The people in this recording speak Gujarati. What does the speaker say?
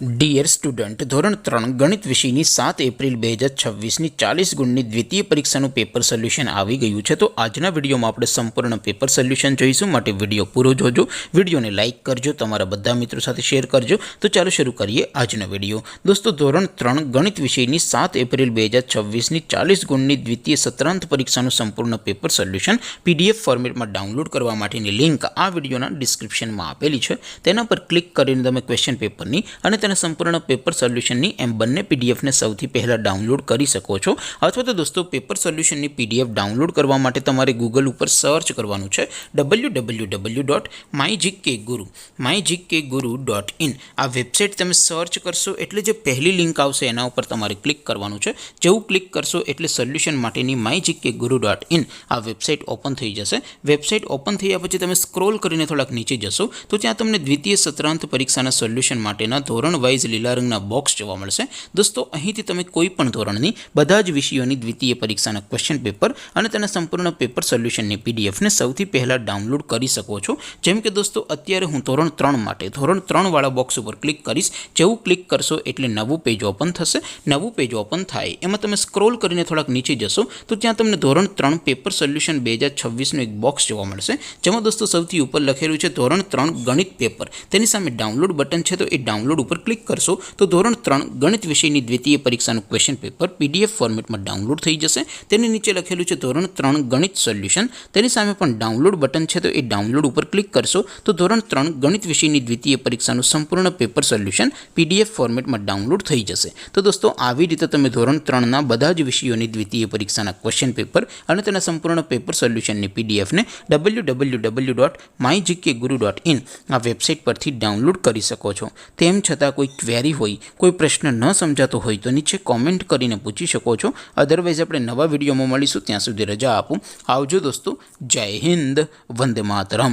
ડિયર સ્ટુડન્ટ, ધોરણ 3 ગણિત વિષયની 7 એપ્રિલ 2026ની 40 ગુણની દ્વિતીય પરીક્ષાનું પેપર સોલ્યુશન આવી ગયું છે। તો આજના વિડીયોમાં આપણે સંપૂર્ણ પેપર સોલ્યુશન જોઈશું, માટે વિડીયો પૂરો જોજો, વિડીયોને લાઇક કરજો, તમારા બધા મિત્રો સાથે શેર કરજો। તો ચાલો શરૂ કરીએ આજનો વિડીયો। દોસ્તો, ધોરણ 3 ગણિત વિષયની 7 એપ્રિલ 2026ની 40 ગુણની દ્વિતીય સત્રાંત પરીક્ષાનું સંપૂર્ણ પેપર સોલ્યુશન PDF ફોર્મેટમાં ડાઉનલોડ કરવા માટેની લિંક આ વિડીયોના ડિસ્ક્રિપ્શનમાં આપેલી છે। તેના પર ક્લિક કરીને તમે ક્વેશ્ચન પેપરની અને તેના સંપૂર્ણ પેપર સોલ્યુશનની એમ બંને પીડીએફને સૌથી પહેલાં ડાઉનલોડ કરી શકો છો। અથવા તો દોસ્તો, પેપર સોલ્યુશનની પીડીએફ ડાઉનલોડ કરવા માટે તમારે ગૂગલ ઉપર સર્ચ કરવાનું છે www.mygkguru.in। આ વેબસાઇટ તમે સર્ચ કરશો એટલે જે પહેલી લિંક આવશે એના ઉપર તમારે ક્લિક કરવાનું છે। જેવું ક્લિક કરશો એટલે સોલ્યુશન માટેની mygkguru.in આ વેબસાઇટ ઓપન થઈ જશે। વેબસાઇટ ઓપન થયા પછી તમે સ્ક્રોલ કરીને થોડાક નીચે જશો તો ત્યાં તમને દ્વિતીય સત્રાંત પરીક્ષાના સોલ્યુશન માટેના ધોરણ વાઇઝ લીલા રંગના બોક્સ જોવા મળશે। દોસ્તો, અહીંથી તમે કોઈ પણ ધોરણની બધા જ વિષયોની દ્વિતીય પરીક્ષાના ક્વેશ્ચન પેપર અને તેના સંપૂર્ણ પેપર સોલ્યુશનની પીડીએફને સૌથી પહેલાં ડાઉનલોડ કરી શકો છો। જેમ કે દોસ્તો, અત્યારે હું ધોરણ 3 માટે ધોરણ 3 વાળા બોક્સ ઉપર ક્લિક કરીશ। જેવું ક્લિક કરશો એટલે નવું પેજ ઓપન થશે। નવું પેજ ઓપન થાય એમાં તમે સ્ક્રોલ કરીને થોડાક નીચે જશો તો ત્યાં તમને ધોરણ 3 પેપર સોલ્યુશન 2026નું એક બોક્સ જોવા મળશે, જેમાં દોસ્તો સૌથી ઉપર લખેલું છે ધોરણ 3 ગણિત પેપર। તેની સામે ડાઉનલોડ બટન છે, તો એ ડાઉનલોડ ઉપર ક્લિક કરશો તો ધોરણ 3 ગણિત વિષયની દ્વિતીય પરીક્ષાનું ક્વેશ્ચન પેપર PDF ફોર્મેટમાં ડાઉનલોડ થઈ જશે। તેની નીચે લખેલું છે ધોરણ 3 ગણિત સોલ્યુશન, તેની સામે પણ ડાઉનલોડ બટન છે, તો એ ડાઉનલોડ ઉપર ક્લિક કરશો તો ધોરણ 3 ગણિત વિષયની દ્વિતીય પરીક્ષાનું સંપૂર્ણ પેપર સોલ્યુશન PDF ફોર્મેટમાં ડાઉનલોડ થઈ જશે। તો દોસ્તો, આવી રીતે તમે ધોરણ 3ના બધા જ વિષયોની દ્વિતીય પરીક્ષાના ક્વેશ્ચન પેપર અને તેના સંપૂર્ણ પેપર સોલ્યુશનની પીડીએફને www.mygkguru.in આ વેબસાઇટ પરથી ડાઉનલોડ કરી શકો છો। તેમ છતાં કોઈ ક્વેરી હોય, કોઈ પ્રશ્ન ન સમજાતો હોય તો નીચે કોમેન્ટ કરીને પૂછી શકો છો। અધરવાઇઝ આપણે નવા વિડીયોમાં મળીશું, ત્યાં સુધી રજા આપું। આવજો દોસ્તો, જય હિન્દ, વંદે માતરમ।